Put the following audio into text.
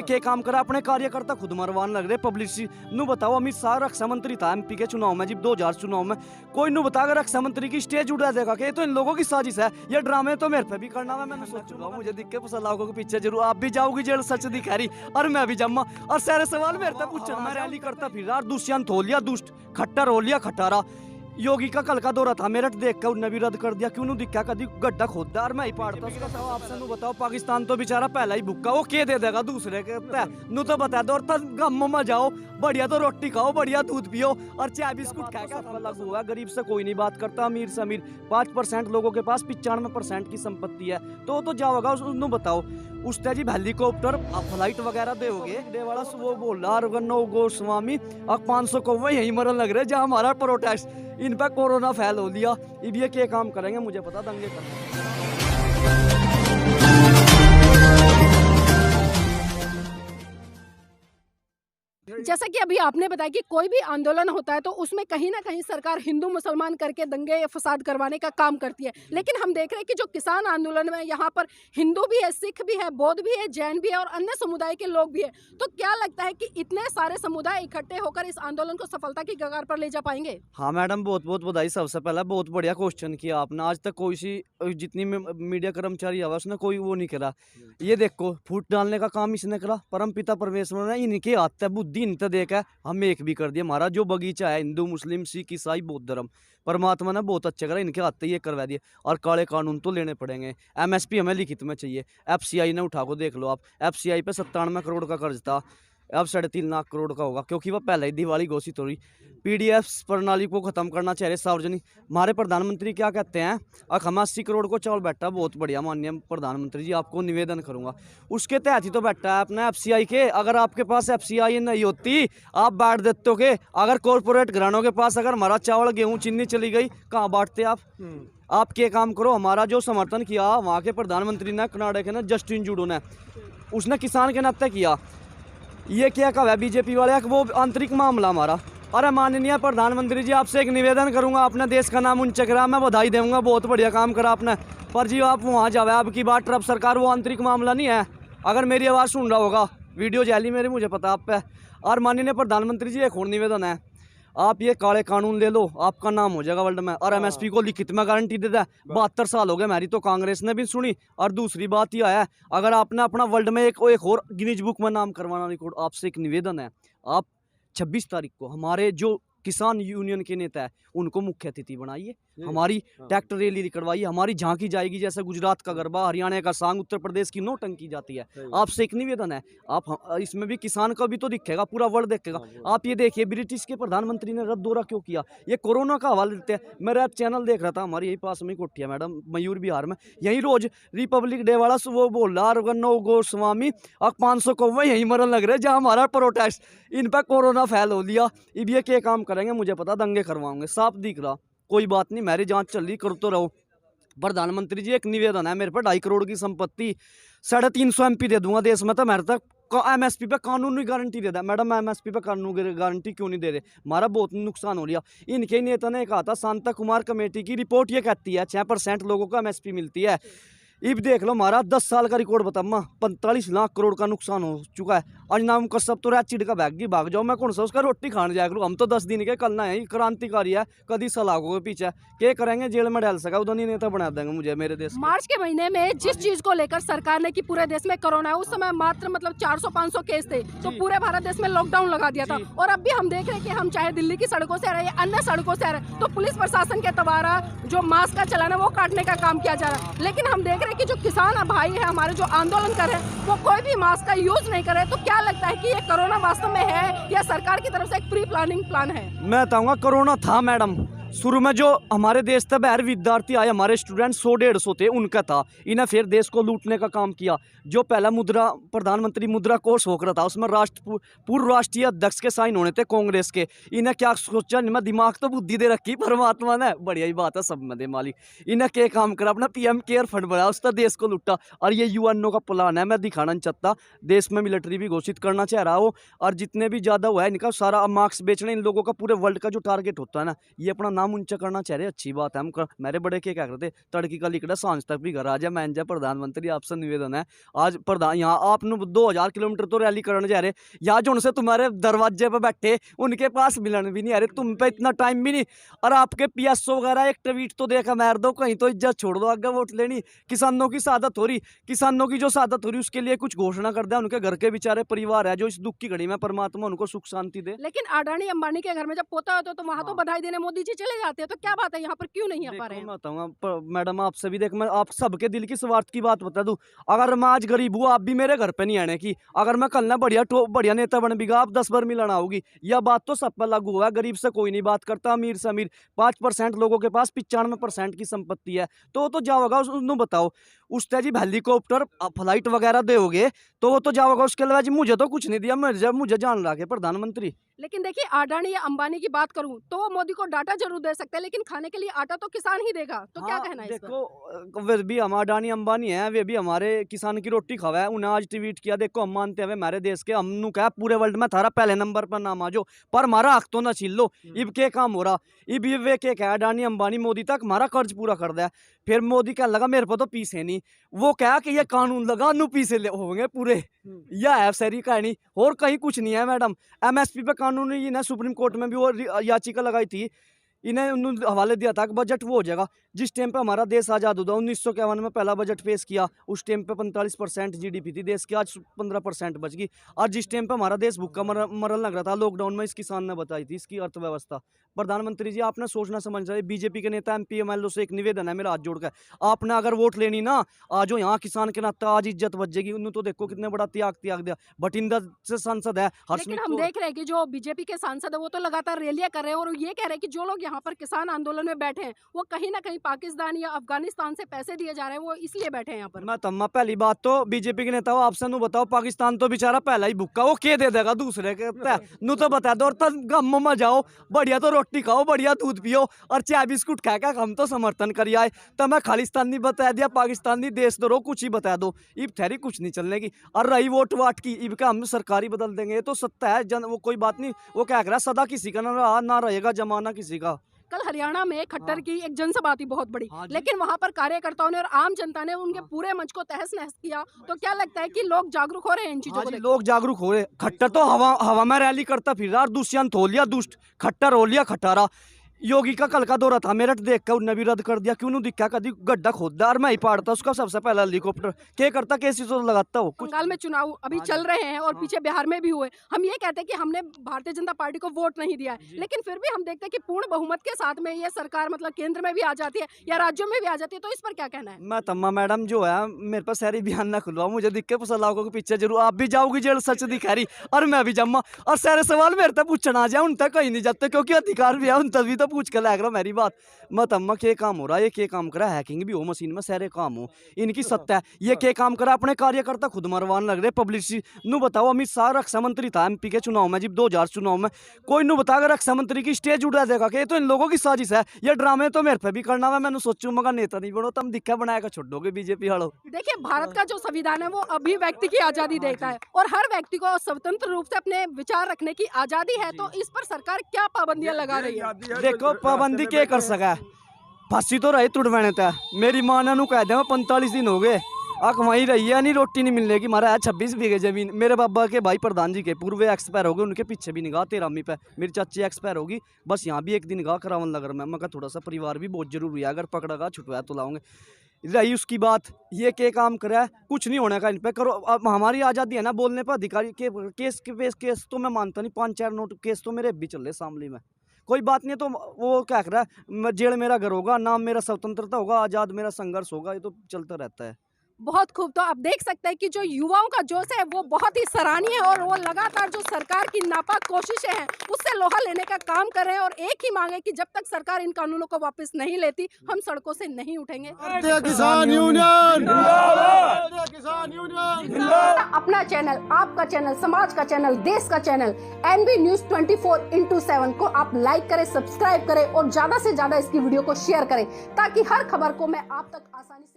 के काम करा, अपने कार्यकर्ता खुद मरवान लग रहे पब्लिसिटी नु। बताओ अमित शाह रक्षा मंत्री था एमपी के चुनाव में, जब 2000 चुनाव में कोई नु बता अगर रक्षा मंत्री की स्टेज उड़ा देगा कि ये तो इन लोगों की साजिश है, ये ड्रामे तो मेरे पे भी करना है। मैंने सोच चुका हूं, मुझे दिख के लाखों के पीछे जरूर आप भी जाओगी जेल, सच दिखा रही और मैं भी जम्मा और सारे सवाल मेरे तक पूछना। मैं रैली करता फिर रहा, दुष्यंत हो लिया दुष्ट, खट्टर हो लिया खटारा। योगी का कल का दौरा था मेरठ, देख कर उन्हें भी रद्द कर दिया, क्यों नहीं दिखा कभी गड्ढा खोदा और मैं ही पाड़ता उसका। बताओ आपसे नु बताओ, पाकिस्तान तो बेचारा पहला ही भुक्का, वो के दे देगा दूसरे के नु तो बता दो। और गम में जाओ, बढ़िया तो रोटी खाओ, बढ़िया दूध पियो और चाय बिस्कुट खाएगा। लागू हुआ गरीब से कोई नहीं बात करता, अमीर से अमीर। 5% लोगों के पास 95% की संपत्ति है, तो जाओगा उसने बताओ उस जी हेलीकॉप्टर फ्लाइट वगैरह दोगे डे वाला वो बोल रहा नो गोस्वामी अब 500 कौवे यही मरन लग रहे जहाँ हमारा प्रोटेस्ट इन पर कोरोना फैल हो लिया। अब ये क्या काम करेंगे मुझे पता, दंगे करेंगे। जैसा कि अभी आपने बताया कि कोई भी आंदोलन होता है तो उसमें कहीं ना कहीं सरकार हिंदू मुसलमान करके दंगे या फसाद करवाने का काम करती है, लेकिन हम देख रहे हैं कि जो किसान आंदोलन में यहाँ पर हिंदू भी है, सिख भी है, बौद्ध भी है, जैन भी है और अन्य समुदाय के लोग भी है। तो क्या लगता है कि इतने सारे समुदाय इकट्ठे होकर इस आंदोलन को सफलता की कगार पर ले जा पाएंगे? हाँ मैडम, बहुत बहुत बधाई। सबसे पहले बहुत बढ़िया क्वेश्चन किया आपने। आज तक कोई सी जितनी मीडिया कर्मचारी है उसने कोई वो नहीं करा। ये देखो फूट डालने का काम इसने करा, परम पिता परमेश्वर ने इनके हाथ है बुद्धि इनते देखा, हम एक भी कर दिया। हमारा जो बगीचा है हिंदू मुस्लिम सिख ईसाई बौद्ध धर्म, परमात्मा ने बहुत अच्छा करा, इनके हाथ ये करवा दिया। और काले कानून तो लेने पड़ेंगे। एमएसपी हमें लिखित में चाहिए। एफसीआई ने उठा को देख लो आप, एफसीआई पे 97 करोड़ का कर्ज था, अब 3.5 लाख करोड़ का होगा, क्योंकि वह पहले ही दिवाली घोषित हो रही। पीडीएफ प्रणाली को खत्म करना चाह रहे सार्वजनिक। हमारे प्रधानमंत्री क्या कहते हैं, हम 80 करोड़ को चावल बैठा, बहुत बढ़िया माननीय प्रधानमंत्री जी, आपको निवेदन करूंगा उसके तहत ही तो बैठा है अपने एफसीआई के। अगर आपके पास एफसीआई नहीं होती आप बांट देते हो के। अगर कॉर्पोरेट घरानों के पास अगर हमारा चावल गेहूँ चीनी चली गई, कहाँ बांटते आप? आप क्या काम करो, हमारा जो समर्थन किया वहाँ के प्रधानमंत्री ने कर्नाटक के ना जस्टिन ट्रूडो ने, उसने किसान के नाते किया। ये क्या कहा है बीजेपी वाले, वो आंतरिक मामला हमारा। अरे माननीय प्रधानमंत्री जी, आपसे एक निवेदन करूंगा, अपने देश का नाम ऊंचा करा, मैं बधाई दूंगा, बहुत बढ़िया काम करा आपने। पर जी आप वहाँ जावे, आपकी बात ट्रम्प सरकार, वो आंतरिक मामला नहीं है। अगर मेरी आवाज़ सुन रहा होगा, वीडियो जाली मेरी, मुझे पता आप पे। और माननीय प्रधानमंत्री जी एक और निवेदन है, आप ये काले कानून ले लो, आपका नाम हो जाएगा वर्ल्ड में। और एमएसपी को लिखित में गारंटी देता है। 72 साल हो गए, हमारी तो कांग्रेस ने भी सुनी। और दूसरी बात यह है, अगर आपने अपना वर्ल्ड में एक और गिनीज बुक में नाम करवाना रिकॉर्ड, आपसे एक निवेदन है, आप 26 तारीख को हमारे जो किसान यूनियन के नेता है उनको मुख्य अतिथि बनाइए, हमारी ट्रैक्टर रैली करवाइए, हमारी झांकी जाएगी, जैसे गुजरात का गरबा, हरियाणा का सांग, उत्तर प्रदेश की नौटंकी जाती है। आपसे एक निवेदन है, आप इसमें भी किसान का भी तो दिखेगा, पूरा वर्ल्ड देखेगा। आप ये देखिए ब्रिटिश के प्रधानमंत्री ने रद्द दौरा क्यों किया, ये कोरोना का हवाला देते हैं। मैं रैप चैनल देख रहा था, हमारी यही पास में कोठी है मैडम, मयूर बिहार में, यही रोज रिपब्लिक डे वाला वो बोल रहा नो गोस्वामी अब 500 कौवे यही मरन लग रहे जहाँ हमारा प्रोटेस्ट इन पर कोरोना फैल हो लिया। अब ये क्या काम करेंगे मुझे पता, दंगे करवाओगे, साफ दिख रहा। कोई बात नहीं, मेरी जांच चल रही, कर तो रहो। प्रधानमंत्री जी एक निवेदन है, मेरे पर 2.5 करोड़ की संपत्ति, 350 एमपी दे दूंगा देश में, तो मेरे तक एमएसपी पे कानूनी गारंटी दे दा। मैडम एमएसपी पे कानूनी गारंटी क्यों नहीं दे रहे, हमारा बहुत नुकसान हो लिया। इनके नेता ने कहा था, शांता कुमार कमेटी की रिपोर्ट ये कहती है 6% लोगों को एमएसपी मिलती है। अब देख लो हमारा 10 साल का रिकॉर्ड बता, 45 लाख करोड़ का नुकसान हो चुका है। आज नाम का सब तो चिड़ का भाग जाओ, मैं कौन सा उसका रोटी खाने जाया करूँ। हम तो 10 दिन के कल ना है, क्रांतिकारी है, कभी सलाखों के पीछे क्या करेंगे, जेल में डाल सका, उधर नहीं नेता बना देंगे मुझे मेरे देश। मार्च के महीने में जिस चीज को लेकर सरकार ने कि पूरे देश में कोरोना है, उस समय मात्र 400-500 केस थे, तो पूरे भारत देश में लॉकडाउन लगा दिया था। और अब भी हम देख रहे हैं कि हम चाहे दिल्ली की सड़कों से आ रहे हैं, अन्य सड़कों से आ रहे हैं, तो पुलिस प्रशासन के द्वारा जो मास्क का चलाना वो काटने का काम किया जा रहा है। लेकिन हम देख रहे हैं कि जो किसान भाई है हमारे, जो आंदोलन कर रहे हैं, वो कोई भी मास्क का यूज नहीं कर रहे। तो क्या लगता है कि ये कोरोना वास्तव में है या सरकार की तरफ से एक प्री प्लानिंग प्लान है? मैं बताऊंगा, कोरोना था मैडम। शुरू में जो हमारे देश से बाहर विद्यार्थी आए, हमारे स्टूडेंट 100-150 थे, उनका था। इन्हें फिर देश को लूटने का काम किया। जो पहला मुद्रा प्रधानमंत्री मुद्रा कोष हो रहा था, उसमें पूर्व राष्ट्रीय अध्यक्ष के साइन होने थे कांग्रेस के। इन्हें क्या सोचा, इनमें दिमाग तो बुद्धि दे रखी परमात्मा ने, बढ़िया ही बात है, सब में दे मालिक। इन्हें क्या काम करा, अपना पीएम केयर फंड बनाया, उसका देश को लूटा। और ये यूएनओ का प्लान है, मैं दिखाना नहीं चाहता, देश में मिलिट्री भी घोषित करना चाह रहा हो। और जितने भी ज़्यादा हुआ है इनका सारा मार्क्स बेचना, इन लोगों का पूरे वर्ल्ड का जो टारगेट होता है ना, ये अपना काम ऊंचा करना चाह रहे, अच्छी बात है। मेरे बड़े के क्या करते तड़की का लिकड़ा सांझ तक भी घर आ जाए। मैं जा प्रधानमंत्री आपसे निवेदन है, आज प्रधान यहाँ आप 2000 किलोमीटर तो रैली करने जा रहे, यहाँ जो उनसे तुम्हारे दरवाजे पे बैठे उनके पास मिलन भी नहीं आ रहे, तुम पे इतना टाइम भी नहीं। और आपके पीएसओ वगैरह एक ट्वीट तो देखा मार दो, कहीं तो इज्जत छोड़ दो, आगे वोट लेनी। किसानों की सादत हो रही, किसानों की जो सादत हो रही उसके लिए कुछ घोषणा कर दे, उनके घर के बेचारे परिवार है जो इस दुख की घड़ी में परमात्मा उनको सुख शांति दे। लेकिन अडानी अंबानी के घर में जब पोता होता है तो वहां तो हाँ। बधाई देने मोदी जी चले जाते हैं, तो क्या बात है यहाँ पर क्यों नहीं आ पा रहे हैं? मैं बताऊंगा मैडम आपसे भी, देख मैं आप सबके दिल की स्वार्थ की बात बता दूं, अगर मैं आज गरीब हूँ, आप भी मेरे घर पे नहीं आने की, अगर मैं कल ना बढ़िया नेता बन भी गया, आप 10 बार मिलना होगी। यह बात तो सब पर लागू हुआ है, गरीब से कोई नहीं बात करता, अमीर से अमीर। 5% लोगों के पास 95% की संपत्ति है, तो वो तो जाओगा उसको बताओ। उसने जी हेलीकॉप्टर फ्लाइट वगैरह दोगे तो वो तो जाओगा, उसके अलावा जी मुझे तो कुछ नहीं दिया, मुझे जान रहा है प्रधानमंत्री। लेकिन देखिए अडानी या अंबानी की बात करूं तो वो मोदी को डाटा जरूर दे सकते हैं, लेकिन खाने के लिए आटा तो किसान ही देगा, तो क्या कहना है इस पर? देखो वे भी हम अडानी अंबानी है, वे भी हमारे किसान की रोटी खावा है। उन्हें आज ट्वीट किया, देखो हम मानते हैं हमारे देश के, हमनु क्या पूरे वर्ल्ड में थारा पहले नंबर पर नाम आ जो, पर हमारा हक तो ना छीन लो। इब के काम हो रहा, इब ये वे के क्या अडानी अंबानी मोदी तक हमारा कर्ज पूरा कर दिया। फिर मोदी क्या लगा मेरे को तो पीस है नहीं, वो क्या कि ये कानून लगा नु पीसे होंगे पूरे, यह है सारी कहानी, और कहीं कुछ नहीं है मैडम। एमएसपी पे कानून इन्हें सुप्रीम कोर्ट में भी वो याचिका लगाई थी, इन्हें उन्होंने हवाले दिया था कि बजट वो हो जाएगा जिस टाइम पे हमारा देश आज़ाद हुआ। 1951 में पहला बजट पेश किया, उस टाइम पे 45% जीडीपी थी देश की, आज 15% बच गई। और जिस टाइम पे हमारा देश भूखा मरल लग रहा था लॉकडाउन में, इस किसान ने बताई थी इसकी अर्थव्यवस्था। प्रधानमंत्री जी आपने सोचना समझना चाहिए, बीजेपी के नेता एमपी एमएलओ से एक निवेदन है मेरा हाथ जोड़कर, आपने अगर वोट लेनी ना आज हो यहाँ किसान के नाते आज इज्जत बच जाएगी। उन्होंने तो देखो कितने बड़ा त्याग दिया, भटिंडा से सांसद है लेकिन हम देख रहे हैं कि जो बीजेपी के सांसद है वो तो लगातार रैलियां कर रहे हैं और ये कह रहे हैं कि जो लोग यहाँ पर किसान आंदोलन में बैठे हैं वो कहीं ना कहीं पाकिस्तान या अफगानिस्तान से पैसे दिए जा रहे हैं, वो इसलिए बैठे हैं यहाँ पर। मैं तम्मा पहली बात तो बीजेपी के नेता हो आपसे नु बताओ, पाकिस्तान तो बेचारा पहला ही भूखा, वो क्या दे देगा दूसरे के नु तो बता दो। और तब गम में जाओ, बढ़िया तो रोटी खाओ, बढ़िया दूध पियो और चाय बिस्कुट खा के हम तो समर्थन करिए आए। तो मैं खालिस्तानी बता दिया, पाकिस्तानी देश दो कुछ ही बता दो, इब थेरी कुछ नहीं चलने की। और रही वोट वाट की, इब का हम सरकारी बदल देंगे, ये तो सत्ता है जन, वो कोई बात नहीं। वो क्या कह रहा सदा किसी का ना रहेगा जमाना किसी का। कल हरियाणा में खट्टर की एक जनसभा थी बहुत बड़ी, लेकिन वहां पर कार्यकर्ताओं ने और आम जनता ने उनके पूरे मंच को तहस नहस किया। तो क्या लगता है कि लोग जागरूक हो रहे हैं इन चीजों को लेकर? लोग जागरूक हो रहे। खट्टर तो हवा में रैली करता फिर रहा, दुष्यंत हो लिया दुष्ट, खट्टर हो लिया खटारा। योगी का कल का दौरा था मेरठ, देख कर उन्हें भी रद्द कर दिया, क्यों नहीं दिखा कभी गड्ढा खोदा और मैं ही पाड़ता उसका सबसे पहला हेलीकॉप्टर, क्या करता कैसी तो लगाता हो कुछ। बंगाल में चुनाव अभी चल रहे हैं और पीछे बिहार में भी हुए, हम ये कहते हैं कि हमने भारतीय जनता पार्टी को वोट नहीं दिया है, लेकिन फिर भी हम देखते हैं कि पूर्ण बहुमत के साथ में ये सरकार मतलब केंद्र में भी आ जाती है या राज्यों में भी आ जाती है, तो इस पर क्या कहना है? मैं तम्मा मैडम जो है मेरे पास सारी बयान ना खुलवा, मुझे दिख के फसलाओं के पीछे जरूर आप भी जाओगी जेल सच दिखा रही, और मैं भी जम्मा, और सारे सवाल मेरे तक पूछना आ जाए उन तक कहीं नहीं जाते, क्योंकि अधिकार भी है उन तक भी तो पूछ कर लग रहा मेरी बात। मत अम्मा के काम हो रहा है, ये के काम करा, हैकिंग भी हो मशीन में, सारे काम हो इनकी सत्ता है। ये के काम करा, अपने कार्यकर्ता खुद मरवान लग रहे पब्लिसिटी। नु बताओ अमित शाह रक्षा मंत्री था एमपी के चुनाव में, जब 2000 चुनाव में कोई नु बता रक्षा मंत्री की स्टेज उड़ा देगा कि ये तो इन लोगों की साजिश है, ये ड्रामे तो मेरे पे भी करना है। मैंने सोचू मगर नेता नहीं बनो, तुम दिखा बनाएगा छोड़ोगे बीजेपी वालों। देखिए भारत का जो संविधान है वो अभी व्यक्ति की आजादी देता है और हर व्यक्ति को स्वतंत्र रूप से अपने विचार रखने की आजादी है, तो इस पर सरकार क्या पाबंदियां लगा रही है? देखो पाबंदी क्या कर सका, फांसी तो रही तुड़वाने था, मेरी माँ ने कह दिया 45 दिन हो गए आख वहीं रही है, नहीं रोटी नहीं मिलने की। हमारा है 26 बीघे जमीन, मेरे बाबा के भाई प्रधान जी के पूर्व एक्सपायर हो गए, उनके पीछे भी निगाह 13वीं पे मेरी चाची एक्सपायर होगी, बस यहाँ भी एक दिन निगाह करावन नगर में। मैं थोड़ा सा परिवार भी बहुत जरूरी है, अगर पकड़ेगा छुटवाया तो लाऊंगे। रही उसकी बात, ये क्या काम करा है, कुछ नहीं होने का इन पे करो। अब हमारी आज़ादी है ना बोलने पर, अधिकारी के केस तो मैं मानता नहीं, 5-4 नोट केस तो मेरे भी चल रहे सामने में, कोई बात नहीं। तो वो क्या कर रहा है, जेल मेरा घर होगा, नाम मेरा स्वतंत्रता होगा, आज़ाद मेरा संघर्ष होगा, ये तो चलता रहता है। बहुत खूब। तो आप देख सकते हैं कि जो युवाओं का जोश है वो बहुत ही सराहनीय है और वो लगातार जो सरकार की नापाक कोशिशें हैं उससे लोहा लेने का काम कर रहे हैं और एक ही मांग है कि जब तक सरकार इन कानूनों को वापस नहीं लेती हम सड़कों से नहीं उठेंगे। किसान यूनियन, किसान यूनियन। अपना चैनल, आपका चैनल, समाज का चैनल, देश का चैनल NV News 24/7 को आप लाइक करें, सब्सक्राइब करें और ज्यादा से ज्यादा इसकी वीडियो को शेयर करें ताकि हर खबर को मैं आप तक आसानी से